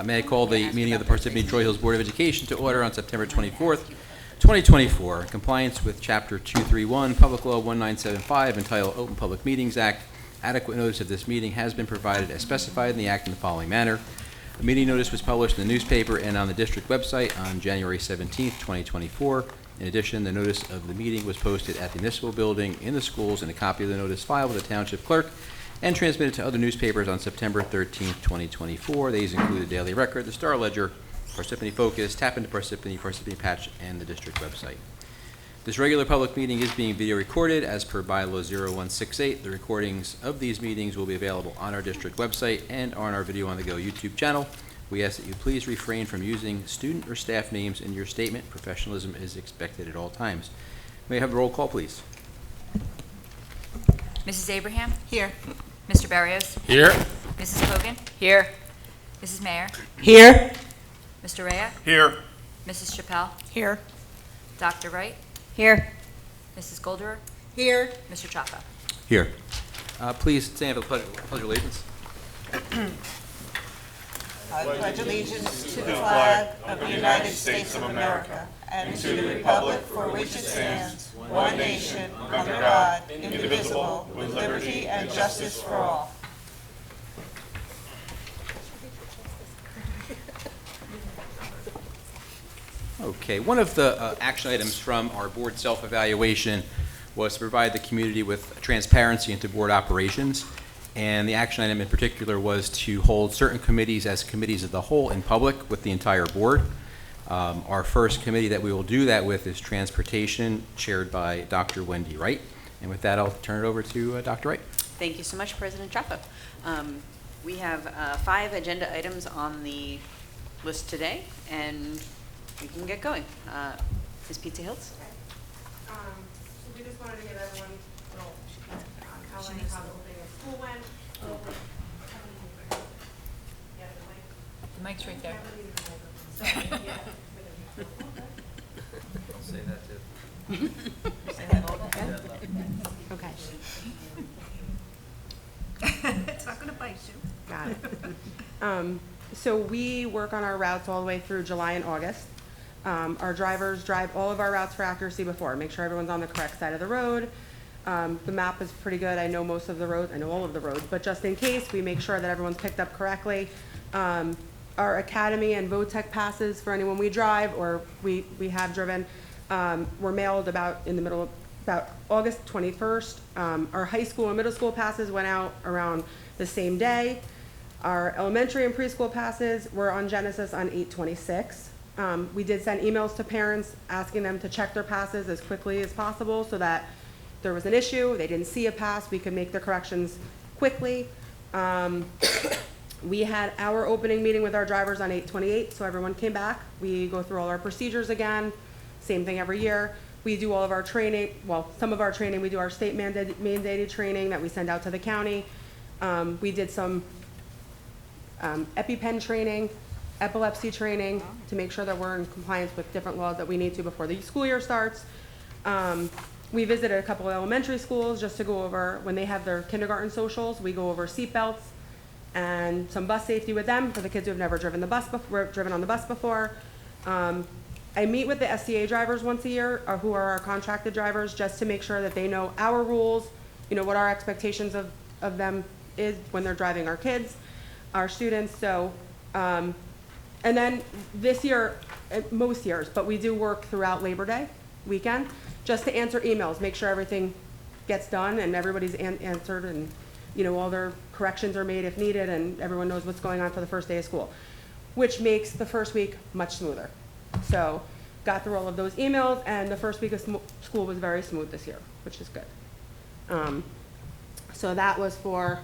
May I call the meeting of the Parsippany Troy Hills Board of Education to order on September 24th, 2024. In compliance with Chapter 231, Public Law 1975, entitled Open Public Meetings Act, adequate notice of this meeting has been provided as specified in the Act in the following manner. A meeting notice was published in the newspaper and on the district website on January 17th, 2024. In addition, the notice of the meeting was posted at the municipal building, in the schools, and a copy of the notice filed with the township clerk and transmitted to other newspapers on September 13th, 2024. These include the Daily Record, the Star Ledger, Parsippany Focus, Tap into Parsippany, Parsippany Patch, and the district website. This regular public meeting is being video recorded as per bylaw 0168. The recordings of these meetings will be available on our district website and on our Video on the Go YouTube channel. We ask that you please refrain from using student or staff names in your statement. Professionalism is expected at all times. May I have a roll call, please? Mrs. Abraham? Here. Mr. Barrios? Here. Mrs. Kogan? Here. Mrs. Mayer? Here. Mr. Rea? Here. Mrs. Chappelle? Here. Dr. Wright? Here. Mrs. Golderer? Here. Mr. Chapa? Here. Please stand for the pledge of allegiance. I pledge allegiance to the flag of the United States of America and to the republic for which it stands, one nation, under God, indivisible, with liberty and justice for all. Okay, one of the action items from our board self-evaluation was to provide the community with transparency into board operations. And the action item in particular was to hold certain committees as committees of the whole in public with the entire board. Our first committee that we will do that with is Transportation, chaired by Dr. Wendy Wright. And with that, I'll turn it over to Dr. Wright. Thank you so much, President Chapa. We have 5 agenda items on the list today, and we can get going. Ms. Pizza Hills? So we just wanted to give everyone a little outline of how the opening of school went. The mic's right there. I'll say that too. Okay. It's not going to bite you. Got it. So we work on our routes all the way through July and August. Our drivers drive all of our routes for accuracy before, make sure everyone's on the correct side of the road. The map is pretty good. I know most of the roads, I know all of the roads, but just in case, we make sure that everyone's picked up correctly. Our Academy and VOTEC passes for anyone we drive or we have driven were mailed about August 21st. Our high school and middle school passes went out around the same day. Our elementary and preschool passes were on Genesis on 8/26. We did send emails to parents asking them to check their passes as quickly as possible so that if there was an issue, they didn't see a pass, we could make the corrections quickly. We had our opening meeting with our drivers on 8/28, so everyone came back. We go through all our procedures again, same thing every year. We do all of our training, well, some of our training, we do our state mandated training that we send out to the county. We did some EpiPen training, epilepsy training to make sure that we're in compliance with different laws that we need to before the school year starts. We visited a couple of elementary schools just to go over, when they have their kindergarten socials, we go over seatbelts and some bus safety with them for the kids who have never driven on the bus before. I meet with the SCA drivers once a year, who are our contracted drivers, just to make sure that they know our rules, you know, what our expectations of them is when they're driving our kids, our students. So, and then this year, most years, but we do work throughout Labor Day weekend, just to answer emails, make sure everything gets done and everybody's answered and, you know, all their corrections are made if needed and everyone knows what's going on for the first day of school, which makes the first week much smoother. So got through all of those emails and the first week of school was very smooth this year, which is good. So that was for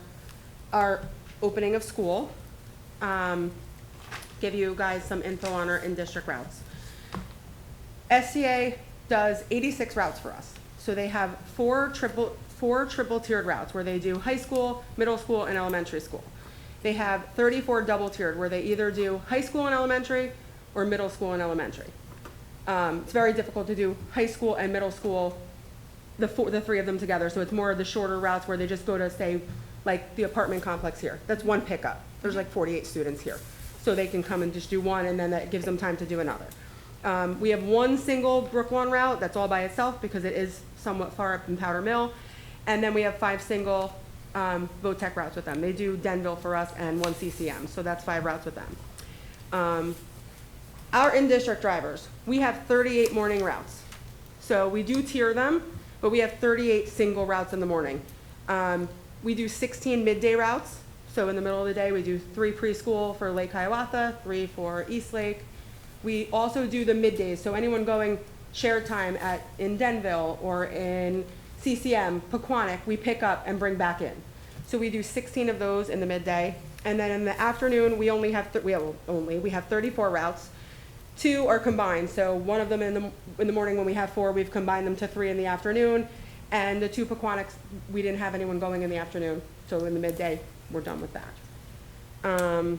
our opening of school. Give you guys some info on our in-district routes. SCA does 86 routes for us. So they have four triple tiered routes where they do high school, middle school, and elementary school. They have 34 double tiered where they either do high school and elementary or middle school and elementary. It's very difficult to do high school and middle school, the three of them together. So it's more of the shorter routes where they just go to, say, like the apartment complex here. That's one pickup. There's like 48 students here. so they can come and just do one, and then that gives them time to do another. We have one single Brooklawn route that's all by itself because it is somewhat far up in Powder Mill. And then we have 5 single VOTEC routes with them. They do Denville for us and 1 CCM, so that's 5 routes with them. Our in-district drivers, we have 38 morning routes. So we do tier them, but we have 38 single routes in the morning. We do 16 midday routes. So in the middle of the day, we do 3 preschool for Lake Hiawatha, 3 for East Lake. We also do the middays, so anyone going shared time in Denville or in CCM, Pequannock, we pick up and bring back in. So we do 16 of those in the midday. And then in the afternoon, we have 34 routes. 2 are combined, so one of them in the morning when we have 4, we've combined them to 3 in the afternoon. And the 2 Pequannocks, we didn't have anyone going in the afternoon, so in the midday, we're done with that.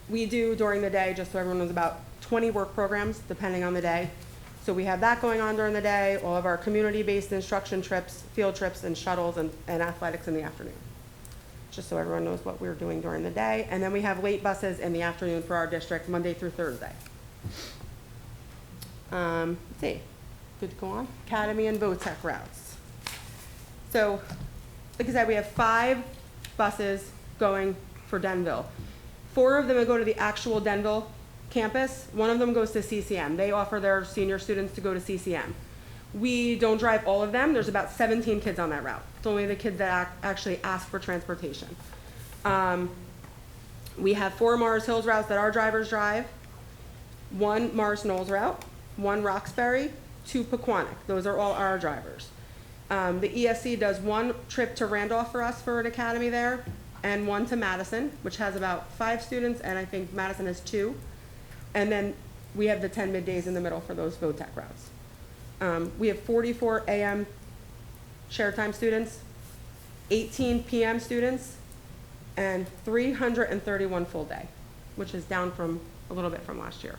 We do during the day, just so everyone knows, about 20 work programs, depending on the day. So we have that going on during the day, all of our community-based instruction trips, field trips, and shuttles, and athletics in the afternoon. Just so everyone knows what we're doing during the day. And then we have late buses in the afternoon for our district, Monday through Thursday. Let's see, good to go on. Academy and VOTEC routes. So, like I said, we have 5 buses going for Denville. 4 of them go to the actual Denville campus. 1 of them goes to CCM. They offer their senior students to go to CCM. We don't drive all of them. There's about 17 kids on that route. It's only the kids that actually ask for transportation. We have 4 Mars Hills routes that our drivers drive, 1 Mars Knolls route, 1 Roxbury, 2 Pequannock. Those are all our drivers. The ESC does 1 trip to Randolph for us for an academy there, and 1 to Madison, which has about 5 students, and I think Madison has 2. And then we have the 10 middays in the middle for those VOTEC routes. We have 44 AM shared time students, 18 PM students, and 331 full day, which is down from a little bit from last year.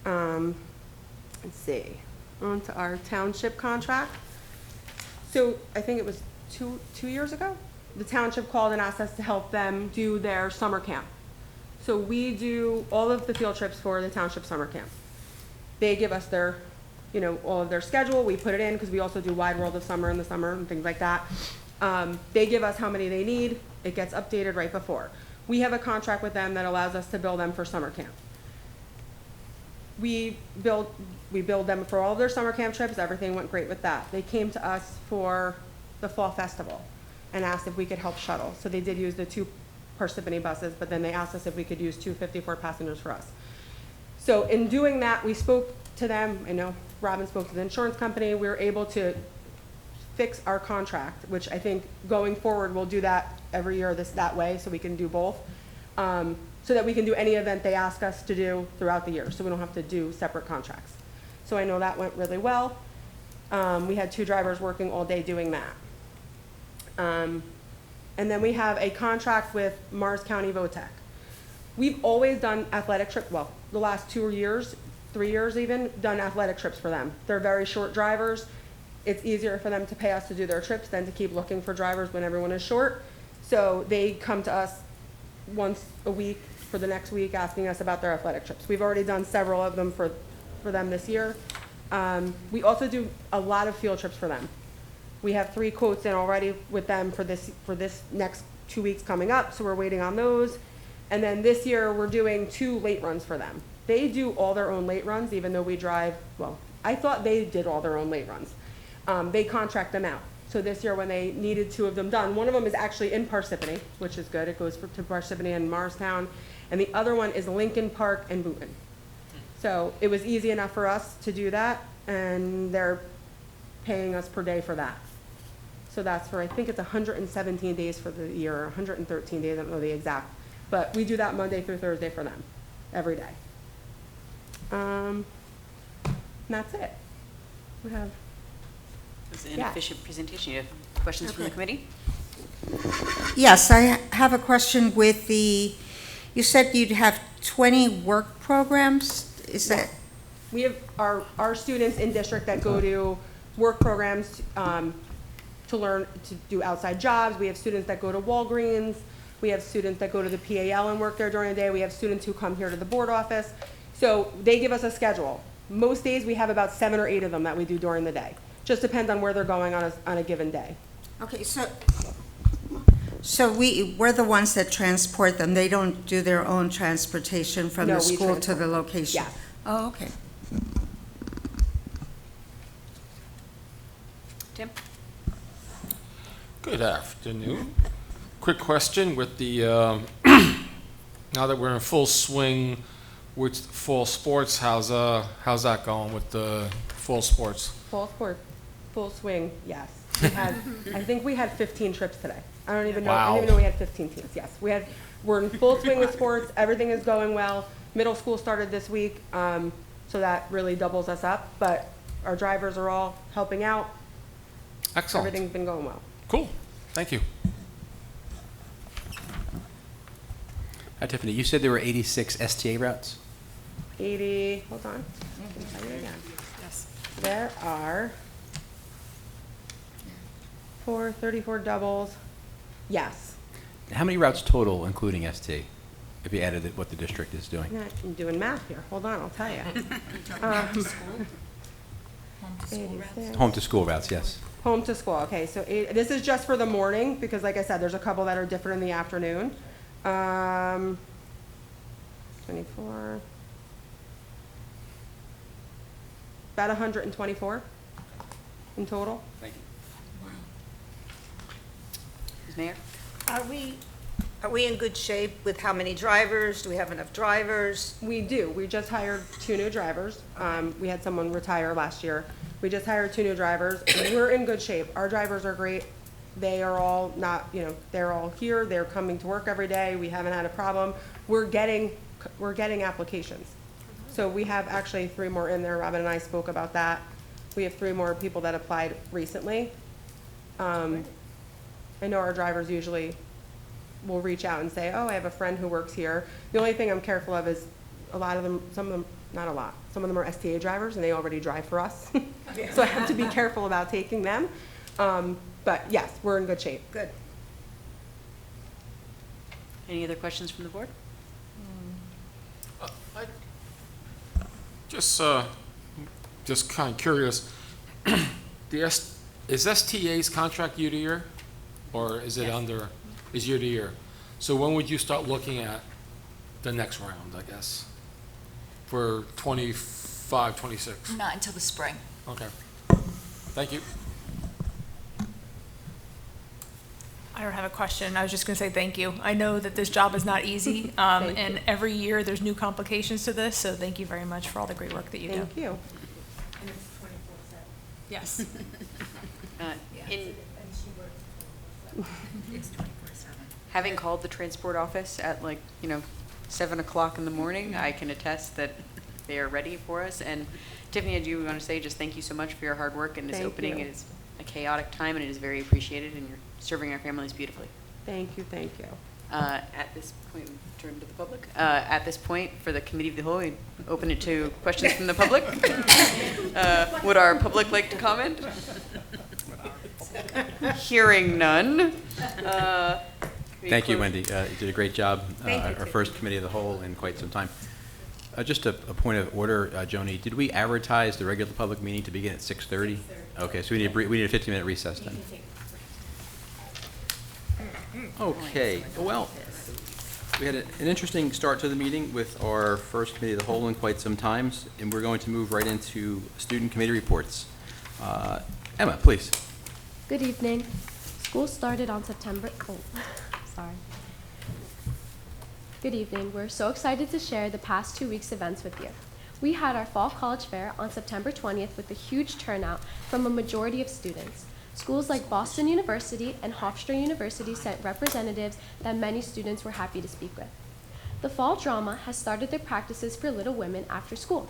Let's see, on to our township contract. So I think it was two years ago, the township called and asked us to help them do their summer camp. So we do all of the field trips for the township summer camp. They give us their, all of their schedule. We put it in because we also do Wide World of Summer in the summer and things like that. They give us how many they need. It gets updated right before. We have a contract with them that allows us to bill them for summer camp. We billed them for all of their summer camp trips. Everything went great with that. They came to us for the fall festival and asked if we could help shuttle. So they did use the 2 Parsippany buses, but then they asked us if we could use 2 54 passengers for us. So in doing that, we spoke to them. I know Robin spoke to the insurance company. We were able to fix our contract, which I think going forward we'll do that every year that way, so we can do both, so that we can do any event they ask us to do throughout the year, so we don't have to do separate contracts. So I know that went really well. We had 2 drivers working all day doing that. And then we have a contract with Mars County VOTEC. We've always done athletic trips, well, the last 2 years, 3 years even, done athletic trips for them. They're very short drivers. It's easier for them to pay us to do their trips than to keep looking for drivers when everyone is short. So they come to us once a week for the next week asking us about their athletic trips. We've already done several of them for them this year. We also do a lot of field trips for them. We have 3 quotes in already with them for this next 2 weeks coming up, so we're waiting on those. And then this year, we're doing 2 late runs for them. They do all their own late runs, even though we drive, well, I thought they did all their own late runs. They contract them out. So this year, when they needed 2 of them done, one of them is actually in Parsippany, which is good. It goes to Parsippany and Morristown. And the other one is Lincoln Park and Boonton. So it was easy enough for us to do that, and they're paying us per day for that. So that's for, I think it's 117 days for the year, 113 days, I don't know the exact. But we do that Monday through Thursday for them, every day. And that's it. We have. It was an efficient presentation. You have questions from the committee? Yes, I have a question with you said you'd have 20 work programs, is that? We have our students in district that go to work programs to learn to do outside jobs. We have students that go to Walgreens. We have students that go to the PAL and work there during the day. We have students who come here to the board office. So they give us a schedule. Most days, we have about 7 or 8 of them that we do during the day. Just depends on where they're going on a given day. Okay, so we're the ones that transport them. They don't do their own transportation from No, the we school to transport the them. location? Yes. Oh, okay. Tim? Good afternoon. Quick question with the, now that we're in full swing with fall sports, how's that going with the fall sports? Full sport, full swing, yes. I think we had 15 trips today. I don't even know, I didn't even know we had 15 teams, yes. We're in full swing with sports, everything is going well. Middle school started this week, so that really doubles us up, but our drivers are all helping out. Excellent. Everything's been going well. Cool. Thank you. Hi, Tiffany, you said there were 86 STA routes? 80, hold on, I can tell you again. Yes. There are 34 doubles, yes. How many routes total, including ST, if you added what the district is doing? I'm doing math here, hold on, I'll tell you. Home to school routes, yes. Home to school, okay, so this is just for the morning, because like I said, there's a couple that are different in the afternoon. 24. About 124 in total. Thank you. Ms. Mayor? Are we in good shape with how many drivers? Do we have enough drivers? We do, we just hired 2 new drivers. We had someone retire last year. We just hired 2 new drivers. We're in good shape. Our drivers are great. They are all not, they're all here. They're coming to work every day. We haven't had a problem. We're getting applications. So we have actually 3 more in there. Robin and I spoke about that. We have 3 more people that applied recently. I know our drivers usually will reach out and say, oh, I have a friend who works here. The only thing I'm careful of is a lot of them, some of them, not a lot, some of them are STA drivers and they already drive for us. So I have to be careful about taking them. But yes, we're in good shape. Good. Any other questions from the board? Just kind of curious. Is STA's contract year to year, or is it is year to year? So when would you start looking at the next round, I guess, for 25, 26? Not until the spring. Okay. Thank you. I don't have a question. I was just going to say thank you. I know that this job is not easy, Thank and you. every year there's new complications to this, so thank you very much for all the great work that you do. Thank you. Yes. Having called the transport office at 7 o'clock in the morning, I can attest that they are ready for us. And Tiffany, I do want to say just thank you so much for your hard work in this Thank opening. you. It is a chaotic time, and it is very appreciated, and you're serving our families beautifully. Thank you, thank you. At this point, we turn to the public. At this point, for the committee of the whole, we open it to questions from the public. Would our public like to comment? Hearing none. Thank you, Wendy. You did a great job. Thank you, Our Tiffany. first committee of the whole in quite some time. Just a point of order, Joni, did we advertise the regular public meeting to begin at 6:30? Okay, so we need a 15-minute recess then. Okay, well, we had an interesting start to the meeting with our first committee of the whole in quite some time, and we're going to move right into student committee reports. Emma, please. Good evening. School started on September, sorry. Good evening. We're so excited to share the past 2 weeks' events with you. We had our Fall College Fair on September 20th with a huge turnout from a majority of students. Schools like Boston University and Hofstra University sent representatives that many students were happy to speak with. The fall drama has started their practices for Little Women after school.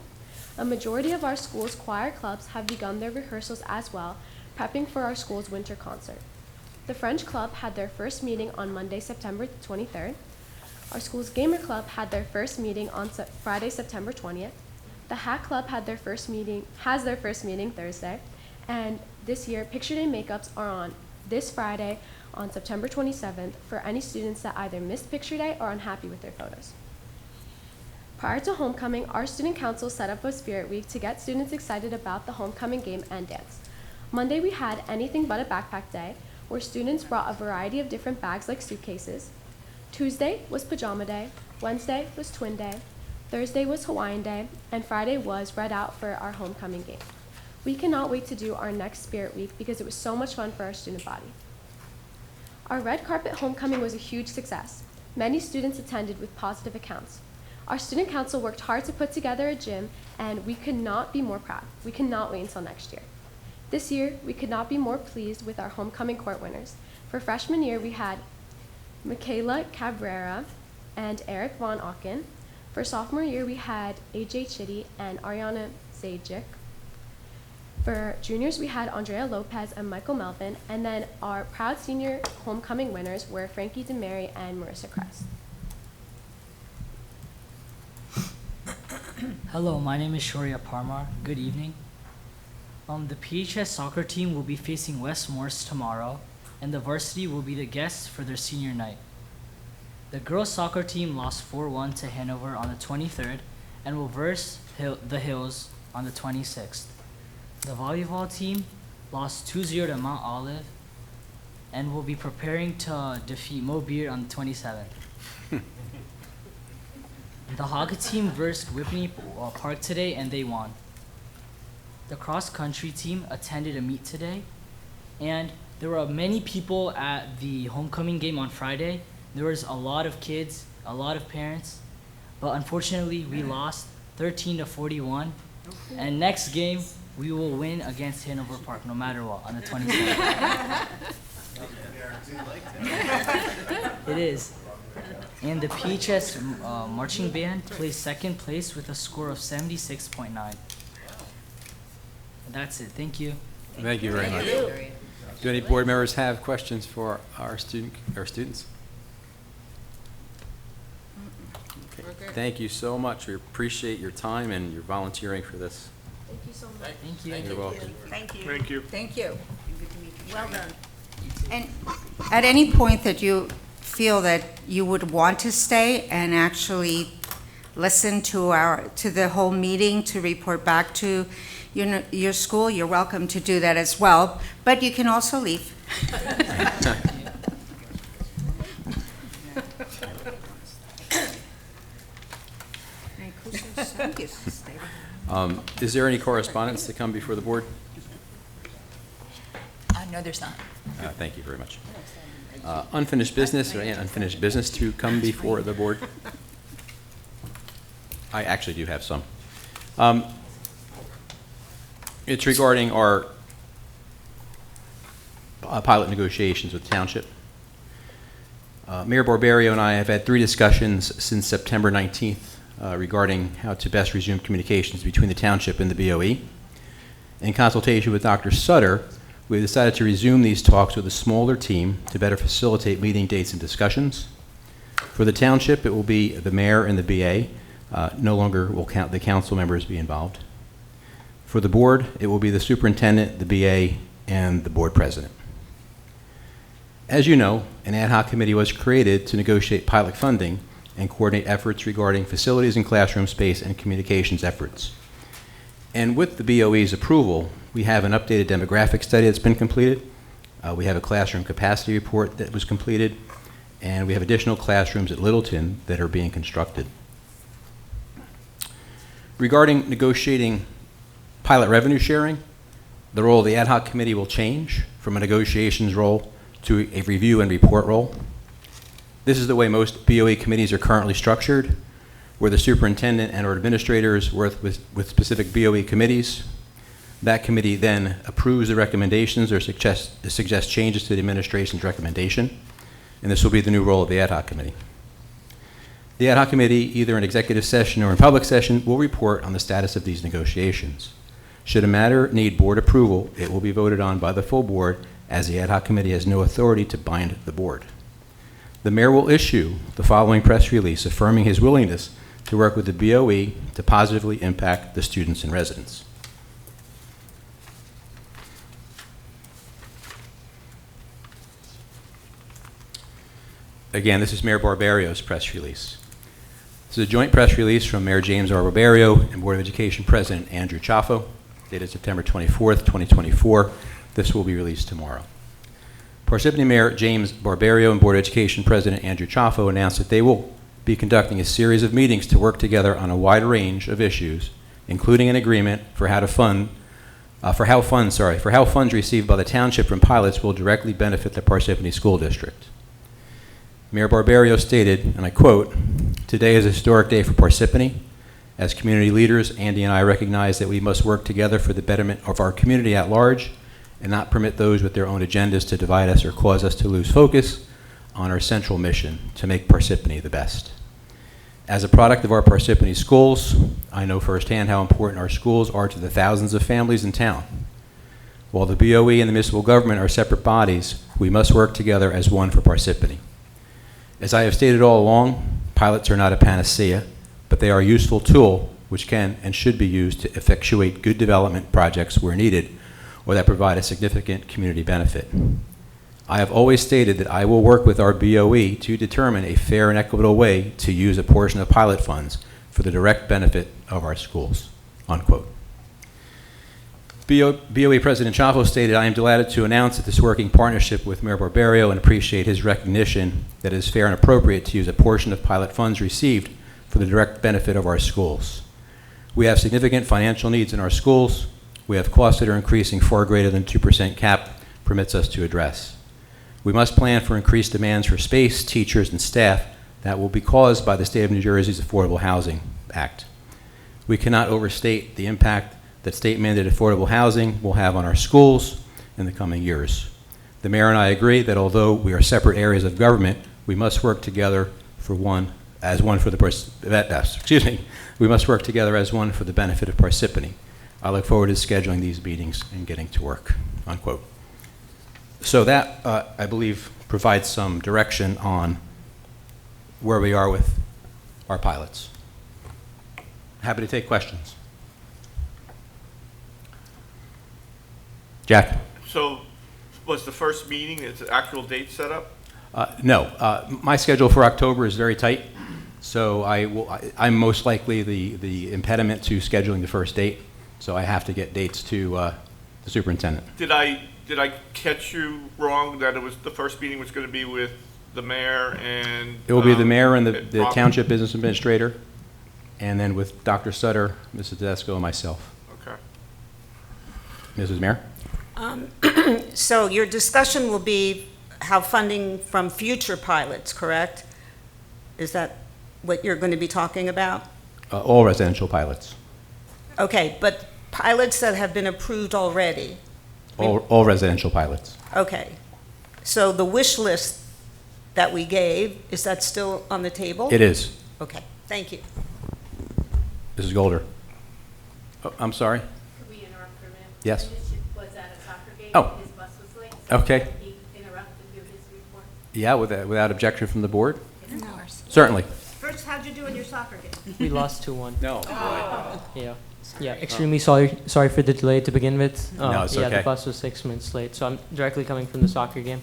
A majority of our school's choir clubs have begun their rehearsals as well, prepping for our school's winter concert. The French Club had their first meeting on Monday, September 23rd. Our school's Gamer Club had their first meeting on Friday, September 20th. The Hat Club has their first meeting Thursday. And this year, Picture Day makeups are on this Friday on September 27th for any students that either missed picture day or are unhappy with their photos. Prior to homecoming, our student council set up a spirit week to get students excited about the homecoming game and dance. Monday we had anything but a backpack day, where students brought a variety of different bags like suitcases. Tuesday was pajama day, Wednesday was twin day, Thursday was Hawaiian day, and Friday was Red Out for our homecoming game. We cannot wait to do our next spirit week because it was so much fun for our student body. Our red carpet homecoming was a huge success. Many students attended with positive accounts. Our student council worked hard to put together a gym, and we could not be more proud. We cannot wait until next year. This year, we could not be more pleased with our homecoming court winners. For freshman year, we had Michaela Cabrera and Eric Von Auken. For sophomore year, we had AJ Chitty and Ariana Zajic. For juniors, we had Andrea Lopez and Michael Melvin. And then our proud senior homecoming winners were Frankie DeMary and Marissa Kress. Hello, my name is Shoria Parmar. Good evening. The PHS soccer team will be facing West Morse tomorrow, and the varsity will be the guests for their senior night. The girls soccer team lost 4-1 to Hanover on the 23rd and will verse the Hills on the 26th. The volleyball team lost 2-0 to Mount Olive and will be preparing to defeat Mobile on the 27th. The hockey team versed Whitney Park today and they won. The cross-country team attended a meet today, and there were many people at the homecoming game on Friday. There was a lot of kids, a lot of parents, but unfortunately we lost 13-41. And next game we will win against Hanover Park, no matter what, on the 27th. It is. And the PHS marching band placed second place with a score of 76.9. That's it. Thank you. Thank you very much. Do any board members have questions for our students? Okay. Thank you so much. We appreciate your time and your volunteering for this. Thank you so much. Thank you. You're welcome. Thank you. Thank you. Thank you. Well done. And at any point that you feel that you would want to stay and actually listen to the whole meeting to report back to your school, you're welcome to do that as well, but you can also leave. Is there any correspondence to come before the board? No, there's not. Thank you very much. Unfinished business, or any unfinished business to come before the board? I actually do have some. It's regarding our pilot negotiations with Township. Mayor Barbario and I have had 3 discussions since September 19th regarding how to best resume communications between the Township and the BOE. In consultation with Dr. Sutter, we decided to resume these talks with a smaller team to better facilitate meeting dates and discussions. For the Township, it will be the mayor and the BA. No longer will the council members be involved. For the board, it will be the superintendent, the BA, and the board president. As you know, an ad hoc committee was created to negotiate pilot funding and coordinate efforts regarding facilities and classroom space and communications efforts. And with the BOE's approval, we have an updated demographic study that's been completed. We have a classroom capacity report that was completed, and we have additional classrooms at Littleton that are being constructed. Regarding negotiating pilot revenue sharing, the role of the ad hoc committee will change from a negotiations role to a review and report role. This is the way most BOE committees are currently structured, where the superintendent and or administrators work with specific BOE committees. That committee then approves the recommendations or suggests changes to the administration's recommendation, and this will be the new role of the ad hoc committee. The ad hoc committee, either in executive session or in public session, will report on the status of these negotiations. Should a matter need board approval, it will be voted on by the full board, as the ad hoc committee has no authority to bind the board. The mayor will issue the following press release affirming his willingness to work with the BOE to positively impact the students and residents. Again, this is Mayor Barbario's press release. This is a joint press release from Mayor James R. Barbario and Board of Education President Andrew Chaffo, dated September 24th, 2024. This will be released tomorrow. Parsippany Mayor James Barbario and Board of Education President Andrew Chaffo announced that they will be conducting a series of meetings to work together on a wide range of issues, including an agreement for how funds received by the township from pilots will directly benefit the Parsippany School District. Mayor Barbario stated, and I quote, "Today is a historic day for Parsippany. As community leaders, Andy and I recognize that we must work together for the betterment of our community at large and not permit those with their own agendas to divide us or cause us to lose focus on our central mission to make Parsippany the best. As a product of our Parsippany schools, I know firsthand how important our schools are to the thousands of families in town. While the BOE and the municipal government are separate bodies, we must work together as one for Parsippany. As I have stated all along, pilots are not a panacea, but they are a useful tool which can and should be used to effectuate good development projects where needed or that provide a significant community benefit. I have always stated that I will work with our BOE to determine a fair and equitable way to use a portion of pilot funds for the direct benefit of our schools," unquote. BOE President Chaffo stated, "I am delighted to announce that this working partnership with Mayor Barbario and appreciate his recognition that it is fair and appropriate to use a portion of pilot funds received for the direct benefit of our schools. We have significant financial needs in our schools. We have costs that are increasing far greater than 2% cap permits us to address. We must plan for increased demands for space, teachers, and staff that will be caused by the State of New Jersey's Affordable Housing Act. We cannot overstate the impact that state-mandated affordable housing will have on our schools in the coming years. The mayor and I agree that although we are separate areas of government, we must work together we must work together as one for the benefit of Parsippany. I look forward to scheduling these meetings and getting to work," unquote. So that, I believe, provides some direction on where we are with our pilots. Happy to take questions. Jack? So was the first meeting, is the actual date set up? No. My schedule for October is very tight, so I'm most likely the impediment to scheduling the first date, so I have to get dates to the superintendent. Did I catch you wrong that it was, the first meeting was going to be with the mayor and? It will be the mayor and the Rob? township business administrator, and then with Dr. Sutter, Mrs. Tedesco, and myself. Okay. Mrs. Mayor? So your discussion will be how funding from future pilots, correct? Is that what you're going to be talking about? All residential pilots. Okay, but pilots that have been approved already? All residential pilots. Okay. So the wish list that we gave, is that still on the table? It is. Okay, thank you. Mrs. Golder? Oh, I'm sorry? Could we interrupt for a minute? Yes. Was at a soccer game. Oh. His bus was late. Okay. He interrupted you, his report. Yeah, without objection from the board? Of course. Certainly. First, how'd you do in your soccer game? We lost 2-1. No. Yeah. Yeah, extremely sorry for the delay to begin with. No, it's yeah, okay. the bus was 6 minutes late, so I'm directly coming from the soccer game.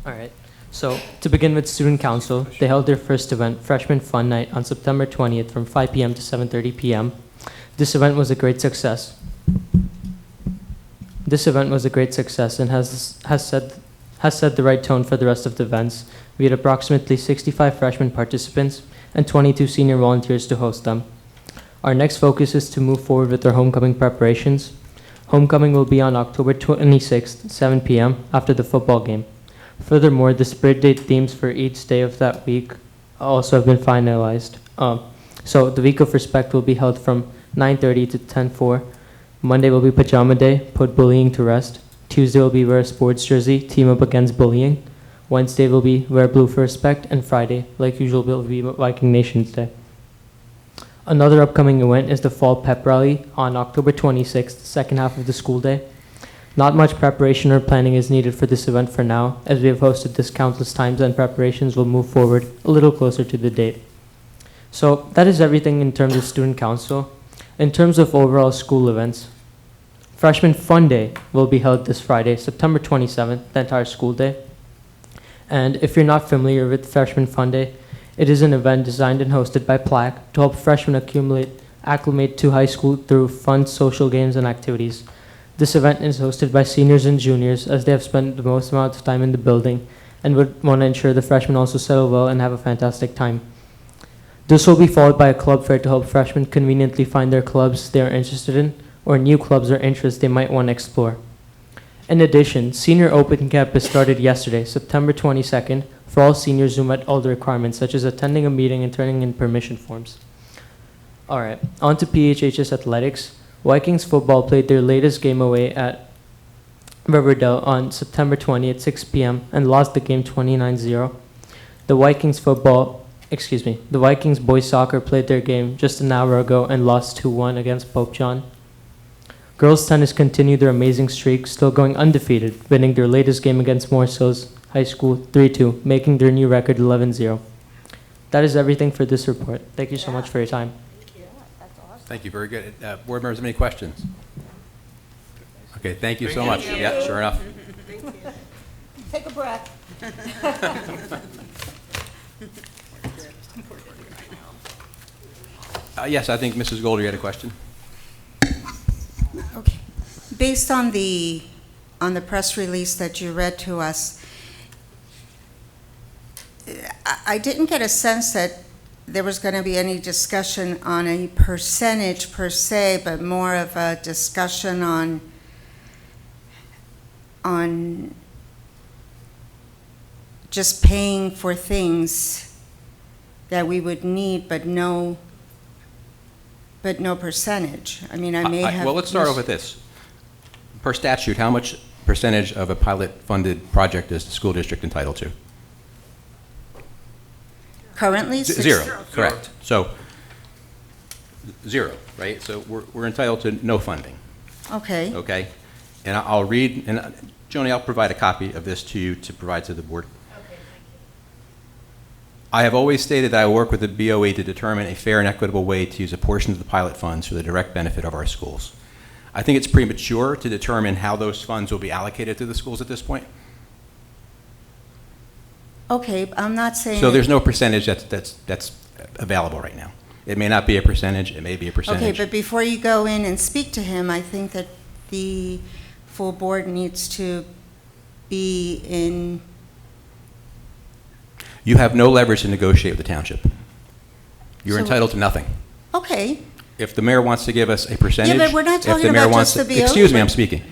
All right. So to begin with, Student Council, they held their first event, Freshman Fun Night, on September 20th from 5 p.m. to 7:30 p.m. This event was a great success. And has set the right tone for the rest of the events. We had approximately 65 freshman participants and 22 senior volunteers to host them. Our next focus is to move forward with our homecoming preparations. Homecoming will be on October 26th, 7 p.m. after the football game. Furthermore, the spirit date themes for each day of that week also have been finalized. So the Week of Respect will be held from 9:30 to 10:04. Monday will be Pajama Day, put bullying to rest. Tuesday will be wear a sports jersey, team up against bullying. Wednesday will be wear blue for respect, and Friday, like usual, will be Viking Nations Day. Another upcoming event is the Fall Pep Rally on October 26th, second half of the school day. Not much preparation or planning is needed for this event for now, as we have hosted this countless times and preparations will move forward a little closer to the date. So that is everything in terms of Student Council. In terms of overall school events, Freshman Fun Day will be held this Friday, September 27th, the entire school day. And if you're not familiar with Freshman Fun Day, it is an event designed and hosted by Plaque to help freshmen acclimate to high school through fun social games and activities. This event is hosted by seniors and juniors as they have spent the most amount of time in the building and would want to ensure the freshmen also settle well and have a fantastic time. This will be followed by a club fair to help freshmen conveniently find their clubs they are interested in or new clubs or interests they might want to explore. In addition, Senior Open Campus started yesterday, September 22nd, for all seniors who met all the requirements, such as attending a meeting and turning in permission forms. All right, on to PHHS athletics. Vikings football played their latest game away at Riverdale on September 20th at 6 p.m. and lost the game 29-0. The Vikings boys soccer played their game just an hour ago and lost 2-1 against Pope John. Girls tennis continued their amazing streak, still going undefeated, winning their latest game against Morris Hills High School 3-2, making their new record 11-0. That is everything for this report. Thank you so much for your time. Thank you, very good. Board members, have any questions? Okay, thank you so much. Yeah, sure enough. Thank you. Take a breath. Yes, I think Mrs. Golder, you had a question? Okay. Based on the press release that you read to us, I didn't get a sense that there was going to be any discussion on a percentage per se, but more of a discussion on just paying for things that we would need, but no percentage. I mean, I may have... Well, let's start off with this. Per statute, how much percentage of a pilot-funded project is the school district entitled to? Currently? Zero, correct. So, zero, right? So we're entitled to no funding, Okay. okay? And I'll read, and Joni, I'll provide a copy of this to you to provide to the board. I have always stated that I will work with the BOE to determine a fair and equitable way to use a portion of the pilot funds for the direct benefit of our schools. I think it's premature to determine how those funds will be allocated to the schools at this point. Okay, I'm not saying... So there's no percentage that's available right now. It may not be a percentage, it may be a percentage. Okay, but before you go in and speak to him, I think that the full board needs to be in... You have no leverage to negotiate with the township. You're So- entitled to nothing. Okay, If the mayor wants to give us a percentage... but we're not if the talking mayor about wants just to- the BOE. Excuse me, I'm speaking.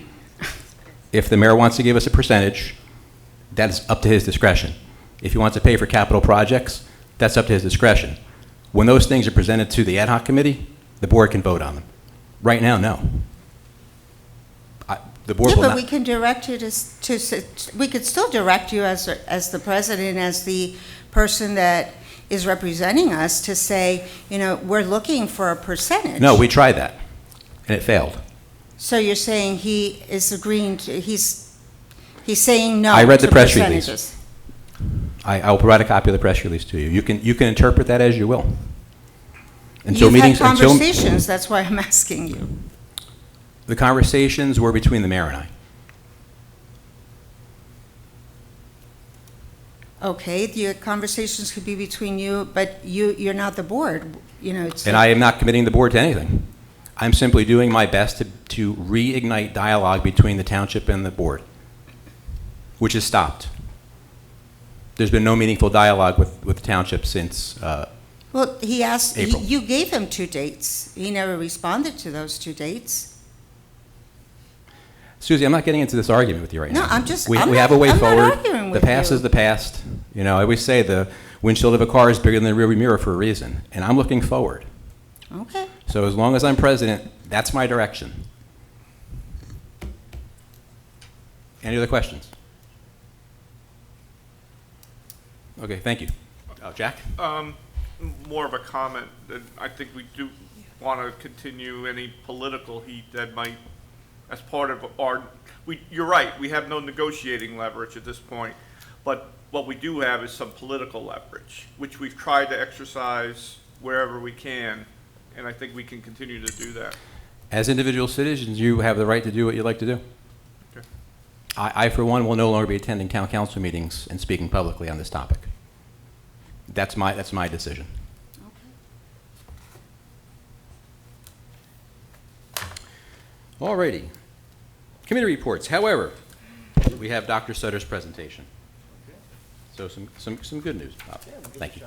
If the mayor wants to give us a percentage, that's up to his discretion. If he wants to pay for capital projects, that's up to his discretion. When those things are presented to the ad hoc committee, the board can vote on them. Right now, no. The board yeah, will but not... we can direct you we could still direct you as the president, as the person that is representing us to say, you know, we're looking for a percentage. No, we tried that, and it failed. So you're saying he is agreeing to, he's saying no I read the to press release. percentages. I will provide a copy of the press release to you. You can interpret that as you will. You've had conversations, that's why I'm asking you. The conversations were between the mayor and I. Okay, the conversations could be between you, but you're not the board, you know. And I am not committing the board to anything. I'm simply doing my best to reignite dialogue between the township and the board, which has stopped. There's been no meaningful dialogue with the township since Well, he asked, April. you gave him 2 dates. He never responded to those 2 dates. Susie, I'm not getting into this argument with you right No, now. I'm just- We I'm have not- a way I'm not forward. arguing The with past you. is the past. You know, I always say the windshield of a car is bigger than the rearview mirror for a reason, and I'm looking forward. Okay. So as long as I'm president, that's my direction. Any other questions? Okay, thank you. Jack? More of a comment, that I think we do want to continue any political heat that might, as part of our, you're right, we have no negotiating leverage at this point, but what we do have is some political leverage, which we've tried to exercise wherever we can, and I think we can continue to do that. As individual citizens, you have the right to do what you like to do. Okay. I, for one, will no longer be attending town council meetings and speaking publicly on this topic. That's my decision. Alrighty. Committee reports. However, we have Dr. Sutter's presentation. So some good news, Bob. Thank you.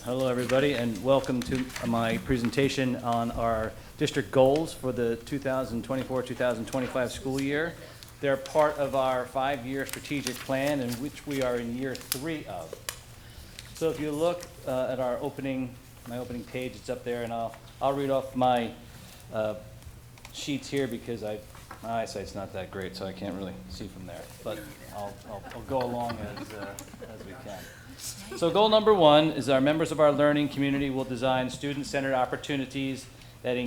Hello, everybody, and welcome to my presentation on our district goals for the 2024-2025 school year. They're part of our 5-year strategic plan, in which we are in year 3 of. So if you look at my opening page, it's up there, and I'll read off my sheets here because my eyesight's not that great, so I can't really see from there. But I'll go along as we can. So goal number 1 is our members of our learning community will design student-centered opportunities that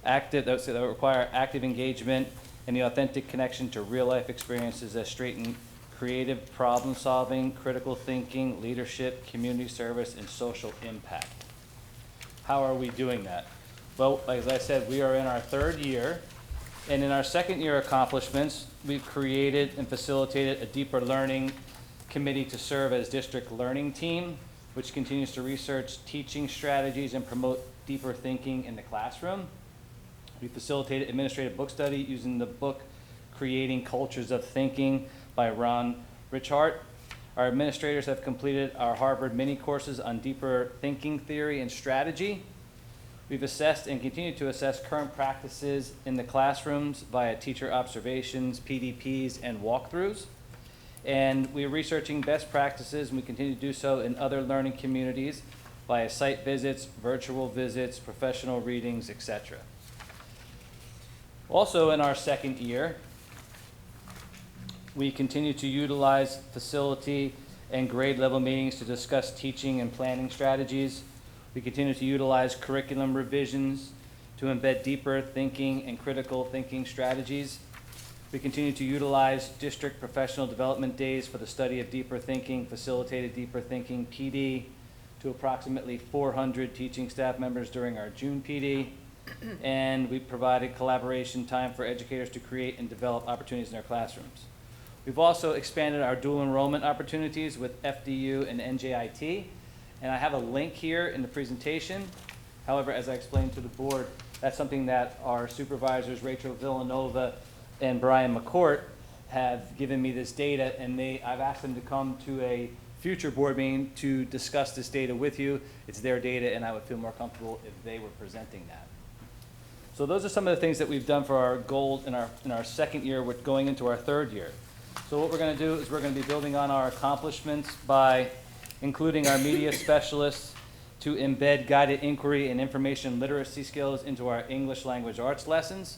require active engagement and the authentic connection to real-life experiences that strengthen creative problem-solving, critical thinking, leadership, community service, and social impact. How are we doing that? Well, as I said, we are in our 3rd year, and in our 2nd year accomplishments, we've created and facilitated a deeper learning committee to serve as district learning team, which continues to research teaching strategies and promote deeper thinking in the classroom. We facilitated administrative book study using the book Creating Cultures of Thinking by Ron Richhart. Our administrators have completed our Harvard mini courses on deeper thinking theory and strategy. We've assessed and continue to assess current practices in the classrooms via teacher observations, PDPs, and walkthroughs. And we're researching best practices, and we continue to do so in other learning communities via site visits, virtual visits, professional readings, etc. Also in our 2nd year, we continue to utilize facility and grade level meetings to discuss teaching and planning strategies. We continue to utilize curriculum revisions to embed deeper thinking and critical thinking strategies. We continue to utilize district professional development days for the study of deeper thinking, facilitated deeper thinking PD to approximately 400 teaching staff members during our June PD. And we provided collaboration time for educators to create and develop opportunities in their classrooms. We've also expanded our dual enrollment opportunities with FDU and NJIT. And I have a link here in the presentation. However, as I explained to the board, that's something that our supervisors, Rachel Villanova and Brian McCourt, have given me this data, and I've asked them to come to a future board meeting to discuss this data with you. It's their data, and I would feel more comfortable if they were presenting that. So those are some of the things that we've done for our goals in our 2nd year, with going into our 3rd year. So what we're going to do is we're going to be building on our accomplishments by including our media specialists to embed guided inquiry and information literacy skills into our English language arts lessons.